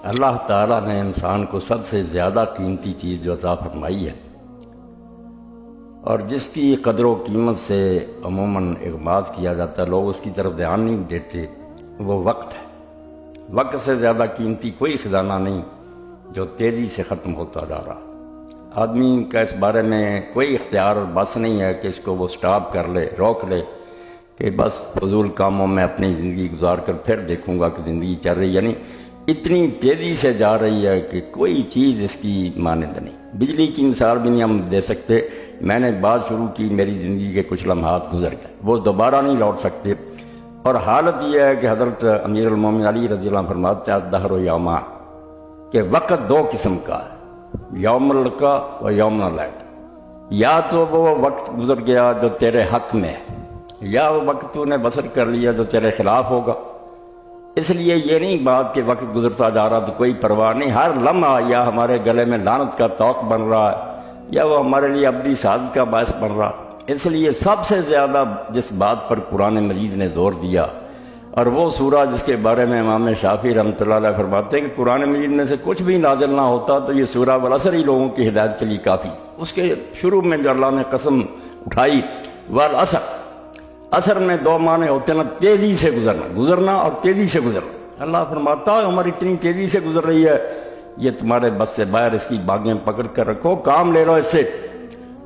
اللہ تعالیٰ نے انسان کو سب سے زیادہ قیمتی چیز جو عطا فرمائی ہے اور جس کی قدر و قیمت سے عموماً اغماض کیا جاتا ہے، لوگ اس کی طرف دھیان نہیں دیتے، وہ وقت ہے۔ وقت سے زیادہ قیمتی کوئی خزانہ نہیں جو تیزی سے ختم ہوتا جا رہا۔ آدمی کا اس بارے میں کوئی اختیار اور بس نہیں ہے کہ اس کو وہ سٹاپ کر لے، روک لے کہ بس فضول کاموں میں اپنی زندگی گزار کر پھر دیکھوں گا کہ زندگی چل رہی ہے۔ یعنی اتنی تیزی سے جا رہی ہے کہ کوئی چیز اس کی مانند نہیں۔ بجلی کی مثال بھی نہیں ہم دے سکتے۔ میں نے بات شروع کی، میری زندگی کے کچھ لمحات گزر گئے، وہ دوبارہ نہیں لوٹ سکتے۔ اور حالت یہ ہے کہ حضرت امیر المومنین علی رضی اللہ عنہ فرماتے ہیں الدہر یومان، کہ وقت دو قسم کا ہے، یوم القا و یوم العید۔ یا تو وہ وقت گزر گیا جو تیرے حق میں ہے، یا وہ وقت تو نے بسر کر لیا جو تیرے خلاف ہوگا۔ اس لیے یہ نہیں بات کہ وقت گزرتا جا رہا تو کوئی پرواہ نہیں، ہر لمحہ یا ہمارے گلے میں لعنت کا طوق بن رہا ہے یا وہ ہمارے لیے ابدی سعادت کا باعث بن رہا۔ اس لیے سب سے زیادہ جس بات پر قرآن مجید نے زور دیا، اور وہ سورہ جس کے بارے میں امام شافعی رحمۃ اللہ علیہ فرماتے ہیں کہ قرآن مجید میں سے کچھ بھی نازل نہ ہوتا تو یہ سورہ والعصر ہی لوگوں کی ہدایت کے لیے کافی۔ اس کے شروع میں جو اللہ نے قسم اٹھائی والعصر، عصر میں دو معنی ہوتے ہیں نا، تیزی سے گزرنا اور تیزی سے گزرنا۔ اللہ فرماتا ہے عمر اتنی تیزی سے گزر رہی ہے، یہ تمہارے بس سے باہر، اس کی باغیں پکڑ کر رکھو، کام لے لو اس سے۔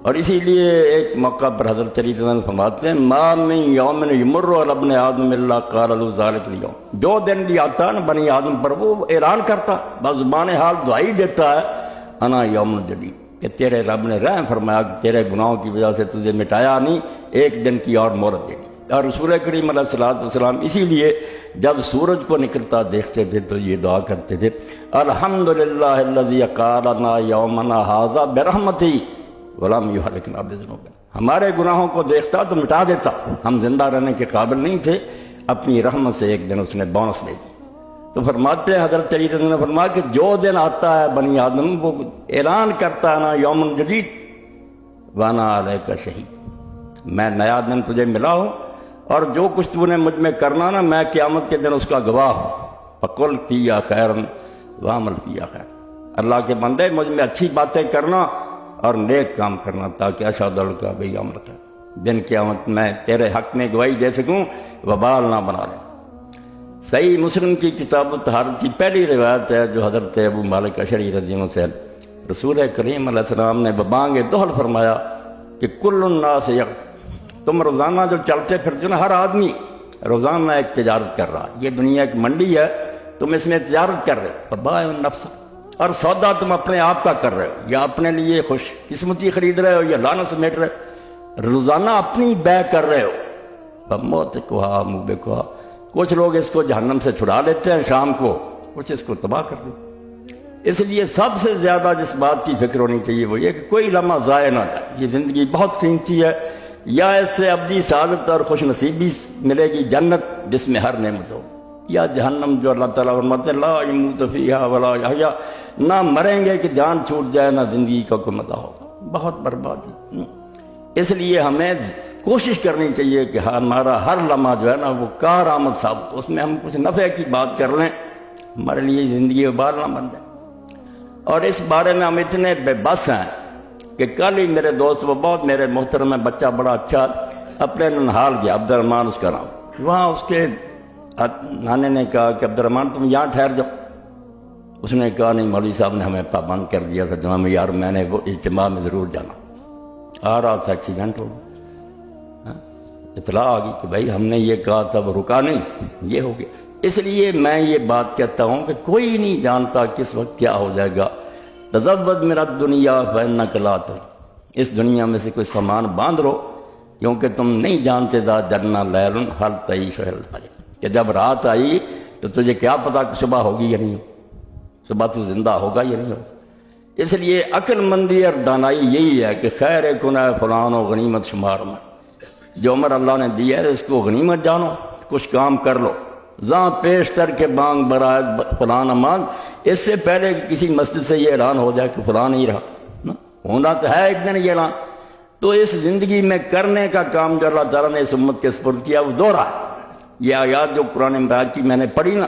اور اسی لیے ایک موقع پر حضرت علی رضی اللہ عنہ فرماتے ہیں ما من یوم یمر علی ابن آدم الا قال له ذلک اليوم، جو دن بھی آتا ہے نا بنی آدم پر، وہ اعلان کرتا، بزبان حال دعائی دیتا ہے انا یوم جدید، کہ تیرے رب نے رحم فرمایا کہ تیرے گناہوں کی وجہ سے تجھے مٹایا نہیں، ایک دن کی اور مہلت دے دی۔ اور رسول کریم علیہ الصلوۃ والسلام اسی لیے جب سورج کو نکلتا دیکھتے تھے تو یہ دعا کرتے تھے الحمدللہ الذی قالنا یومنا ھذا برحمتہ ولم یہلکنا بذنوبنا، ہمارے گناہوں کو دیکھتا تو مٹا دیتا، ہم زندہ رہنے کے قابل نہیں تھے، اپنی رحمت سے ایک دن اس نے بونس دے دی۔ تو فرماتے ہیں حضرت علی رضی اللہ عنہ نے فرمایا کہ جو دن آتا ہے بنی آدم وہ اعلان کرتا ہے نا یوم جدید وانا علیک شہید، میں نیا دن تجھے ملا ہوں اور جو کچھ تو نے مجھ میں کرنا نا میں قیامت کے دن اس کا گواہ ہوں۔ فقل فیہا خیرا وعمل فیہا خیرا، اللہ کے بندے مجھ میں اچھی باتیں کرنا اور نیک کام کرنا تاکہ اشہد اللہ بی عمل کر، دن قیامت میں تیرے حق میں گواہی دے سکوں، وبال نہ بنا لیں۔ صحیح مسلم کی کتاب الطہارت کی پہلی روایت ہے جو حضرت ابو مالک اشعری رضی اللہ عنہ سے رسول کریم علیہ السلام نے ببانگ دہل فرمایا کہ کل الناس تم روزانہ جو چلتے پھرتے نا، ہر آدمی روزانہ ایک تجارت کر رہا، یہ دنیا ایک منڈی ہے، تم اس میں تجارت کر رہے ہو، فبائع النفس، اور سودا تم اپنے آپ کا کر رہے ہو، یا اپنے لیے خوش قسمتی خرید رہے ہو یا لعنت سمیٹ رہے ہو، روزانہ اپنی بے کر رہے ہو۔ موت کوہا موبے کوہا، کچھ لوگ اس کو جہنم سے چھڑا لیتے ہیں شام کو، کچھ اس کو تباہ کر دیتے۔ اس لیے سب سے زیادہ جس بات کی فکر ہونی چاہیے وہ یہ کہ کوئی لمحہ ضائع نہ جائے، یہ زندگی بہت قیمتی ہے، یا اس سے ابدی سعادت اور خوش نصیبی ملے گی جنت جس میں ہر نعمت ہو، یا جہنم جو اللہ تعالیٰ فرماتے ہیں لا یموت فیہا ولا یحیا، نہ مریں گے کہ جان چھوٹ جائے نہ زندگی کا کوئی مزہ ہوگا، بہت بربادی۔ اس لیے ہمیں کوشش کرنی چاہیے کہ ہمارا ہر لمحہ جو ہے نا وہ کارآمد ثابت، اس میں ہم کچھ نفع کی بات کر لیں، ہمارے لیے زندگی وبال نہ بن جائے۔ اور اس بارے میں ہم اتنے بے بس ہیں کہ کل ہی میرے دوست، وہ بہت میرے محترم ہے، بچہ بڑا اچھا، اپنے ننہال گیا، عبد الرحمن اس کا نام، وہاں اس کے نانے نے کہا کہ عبد الرحمن تم یہاں ٹھہر جاؤ۔ اس نے کہا نہیں، مولوی صاحب نے ہمیں پابند کر دیا تھا جناب، یار میں نے وہ اجتماع میں ضرور جانا، آ رہا تھا ایکسیڈنٹ ہو گیا، اطلاع آ گئی کہ بھائی ہم نے یہ کہا تھا، وہ رکا نہیں، یہ ہو گیا۔ اس لیے میں یہ بات کہتا ہوں کہ کوئی نہیں جانتا کس وقت کیا ہو جائے گا۔ تزود من الدنیا فانک لا تدری، اس دنیا میں سے کوئی سامان باندھ لو کیونکہ تم نہیں جانتے ذا جنہ لیل حل تعیش حل فجر، کہ جب رات آئی تو تجھے کیا پتا کہ صبح ہوگی یا نہیں ہو، صبح تو زندہ ہوگا یا نہیں ہوگا۔ اس لیے عقل مندی اور دانائی یہی ہے کہ خیر کنہ فلان و غنیمت شمار میں، جو عمر اللہ نے دیا ہے اس کو غنیمت جانو، کچھ کام کر لو، زاں پیشتر کے بانگ برائے فلان امان، اس سے پہلے کہ کسی مسجد سے یہ اعلان ہو جائے کہ فلان نہیں رہا، ہونا تو ہے ایک دن یہ اعلان۔ تو اس زندگی میں کرنے کا کام جو اللہ تعالیٰ نے اس امت کے سپرد کیا وہ دوہرا ہے۔ یہ آیات جو قرآن مجید کی میں نے پڑھی نا،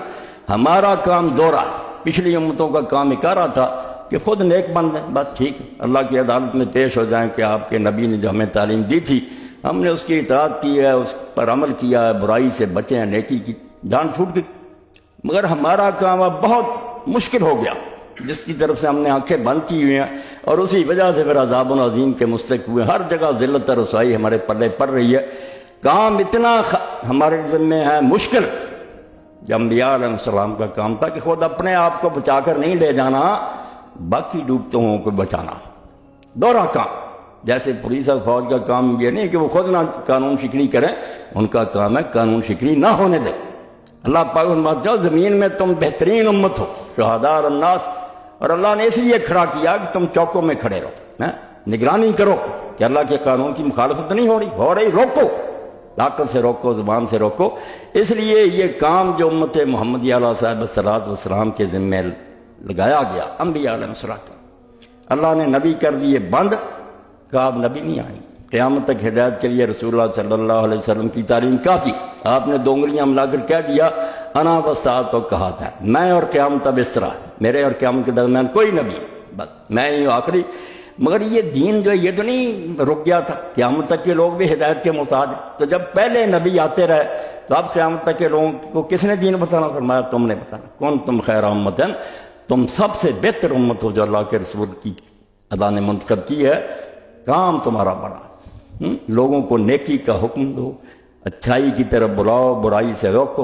ہمارا کام دوہرا ہے، پچھلی امتوں کا کام اکارا تھا کہ خود نیک بند ہیں، بس ٹھیک ہے، اللہ کی عدالت میں پیش ہو جائیں کہ آپ کے نبی نے جو ہمیں تعلیم دی تھی ہم نے اس کی اطاعت کی ہے، اس پر عمل کیا ہے، برائی سے بچے ہیں، نیکی کی، جان چھوٹ گئی۔ مگر ہمارا کام اب بہت مشکل ہو گیا، جس کی طرف سے ہم نے آنکھیں بند کی ہوئی ہیں، اور اسی وجہ سے پھر عذاب عظیم کے مستحق ہوئے، ہر جگہ ذلت اور رسوائی ہمارے پلے پڑ رہی ہے۔ کام اتنا ہمارے ذمے ہے مشکل، جو انبیاء علیہ السلام کا کام تھا کہ خود اپنے آپ کو بچا کر نہیں لے جانا، باقی ڈوبتوں کو بچانا، دوہرا کام۔ جیسے پولیس اور فوج کا کام یہ نہیں کہ وہ خود نہ قانون شکنی کریں، ان کا کام ہے قانون شکنی نہ ہونے دیں۔ اللہ پاک فرماتا ہے زمین میں تم بہترین امت ہو، شہداء الناس، اور اللہ نے اس لیے کھڑا کیا کہ تم چوکوں میں کھڑے رہو، نگرانی کرو کہ اللہ کے قانون کی مخالفت نہیں ہو رہی، روکو، طاقت سے روکو، زبان سے روکو۔ اس لیے یہ کام جو امت محمدیہ علیہ صاحب الصلاۃ والسلام کے ذمے لگایا گیا انبیاء علیہ السلام کا، اللہ نے نبی کر دیے بند، کہ آپ نبی نہیں آئیں، قیامت تک ہدایت کے لیے رسول اللہ صلی اللہ علیہ وسلم کی تعلیم کافی۔ آپ نے دو انگلیاں ملا کر کہہ دیا انا والساعۃ، تو کہا تھا میں اور قیامت اب اس طرح، میرے اور قیامت کے درمیان کوئی نبی، بس میں ہی آخری۔ مگر یہ دین جو ہے یہ تو نہیں رک گیا تھا، قیامت تک کے لوگ بھی ہدایت کے محتاج ہیں۔ تو جب پہلے نبی آتے رہے تو اب قیامت تک کے لوگوں کو کس نے دین بتانا؟ فرمایا تم نے بتانا، کون تم خیر امت، تم سب سے بہتر امت ہو جو اللہ کے رسول کی اللہ نے منتخب کی ہے۔ کام تمہارا بڑا، لوگوں کو نیکی کا حکم دو، اچھائی کی طرف بلاؤ، برائی سے روکو،